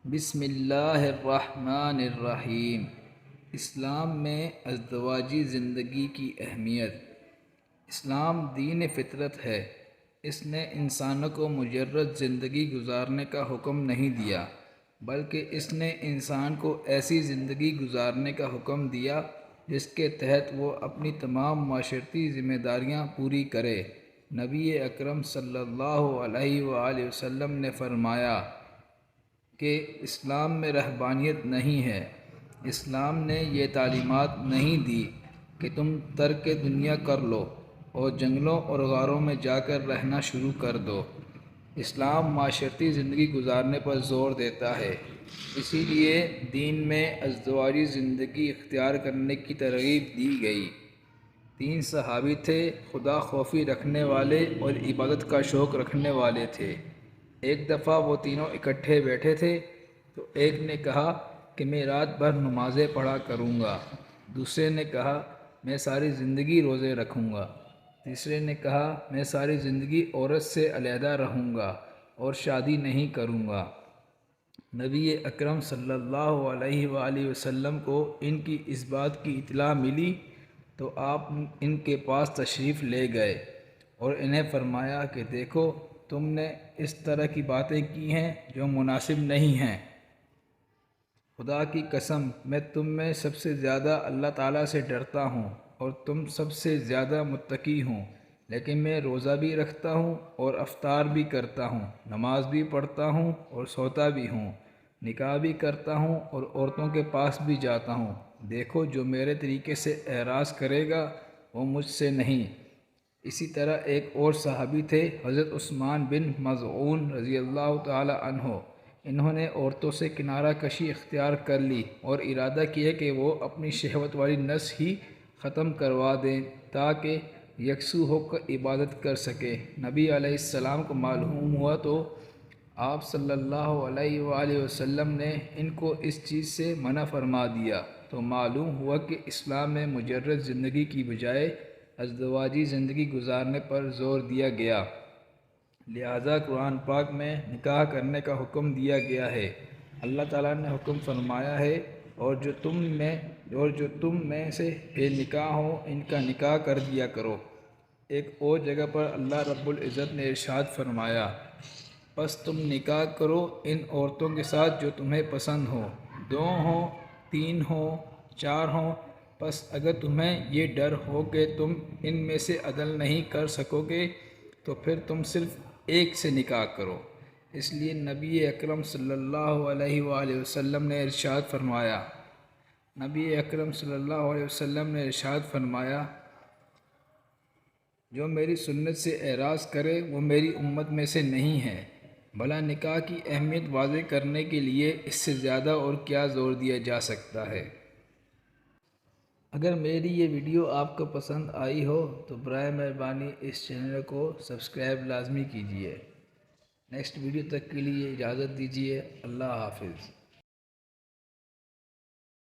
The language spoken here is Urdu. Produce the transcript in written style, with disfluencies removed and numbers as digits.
بسم اللہ الرحمن الرحیم۔ اسلام میں ازدواجی زندگی کی اہمیت۔ اسلام دین فطرت ہے۔ اس نے انسانوں کو مجرد زندگی گزارنے کا حکم نہیں دیا، بلکہ اس نے انسان کو ایسی زندگی گزارنے کا حکم دیا جس کے تحت وہ اپنی تمام معاشرتی ذمہ داریاں پوری کرے۔ نبی اکرم صلی اللہ علیہ وآلہ وسلم نے فرمایا کہ اسلام میں رہبانیت نہیں ہے۔ اسلام نے یہ تعلیمات نہیں دی کہ تم ترک دنیا کر لو اور جنگلوں اور غاروں میں جا کر رہنا شروع کر دو۔ اسلام معاشرتی زندگی گزارنے پر زور دیتا ہے، اسی لیے دین میں ازدواجی زندگی اختیار کرنے کی ترغیب دی گئی۔ 3 صحابی تھے، خدا خوفی رکھنے والے اور عبادت کا شوق رکھنے والے تھے۔ ایک دفعہ وہ تینوں اکٹھے بیٹھے تھے تو ایک نے کہا کہ میں رات بھر نمازیں پڑھا کروں گا، دوسرے نے کہا میں ساری زندگی روزے رکھوں گا، تیسرے نے کہا میں ساری زندگی عورت سے علیحدہ رہوں گا اور شادی نہیں کروں گا۔ نبی اکرم صلی اللہ علیہ وآلہ وسلم کو ان کی اس بات کی اطلاع ملی تو آپ ان کے پاس تشریف لے گئے اور انہیں فرمایا کہ دیکھو، تم نے اس طرح کی باتیں کی ہیں جو مناسب نہیں ہیں۔ خدا کی قسم، میں تم میں سب سے زیادہ اللہ تعالیٰ سے ڈرتا ہوں اور تم سب سے زیادہ متقی ہوں، لیکن میں روزہ بھی رکھتا ہوں اور افطار بھی کرتا ہوں، نماز بھی پڑھتا ہوں اور سوتا بھی ہوں، نکاح بھی کرتا ہوں اور عورتوں کے پاس بھی جاتا ہوں۔ دیکھو، جو میرے طریقے سے اعراض کرے گا وہ مجھ سے نہیں۔ اسی طرح ایک اور صحابی تھے، حضرت عثمان بن مظعون رضی اللہ تعالی عنہ۔ انہوں نے عورتوں سے کنارہ کشی اختیار کر لی اور ارادہ کیا کہ وہ اپنی شہوت والی نس ہی ختم کروا دیں تاکہ یکسو ہو کر عبادت کر سکے۔ نبی علیہ السلام کو معلوم ہوا تو آپ صلی اللہ علیہ وآلہ وسلم نے ان کو اس چیز سے منع فرما دیا، تو معلوم ہوا کہ اسلام میں مجرد زندگی کی بجائے ازدواجی زندگی گزارنے پر زور دیا گیا، لہذا قرآن پاک میں نکاح کرنے کا حکم دیا گیا ہے۔ اللہ تعالیٰ نے حکم فرمایا ہے اور جو تم میں سے بے نکاح ہوں ان کا نکاح کر دیا کرو۔ ایک اور جگہ پر اللہ رب العزت نے ارشاد فرمایا، پس تم نکاح کرو ان عورتوں کے ساتھ جو تمہیں پسند ہو، 2 ہوں، 3 ہوں، 4 ہوں، پس اگر تمہیں یہ ڈر ہو کہ تم ان میں سے عدل نہیں کر سکو گے تو پھر تم صرف ایک سے نکاح کرو۔ اس لیے نبی اکرم صلی اللہ علیہ وآلہ وسلم نے ارشاد فرمایا، جو میری سنت سے اعراض کرے وہ میری امت میں سے نہیں ہے۔ بھلا نکاح کی اہمیت واضح کرنے کے لیے اس سے زیادہ اور کیا زور دیا جا سکتا ہے۔ اگر میری یہ ویڈیو آپ کو پسند آئی ہو تو برائے مہربانی اس چینل کو سبسکرائب لازمی کیجیے۔ نیکسٹ ویڈیو تک کے لیے اجازت دیجیے۔ اللہ حافظ۔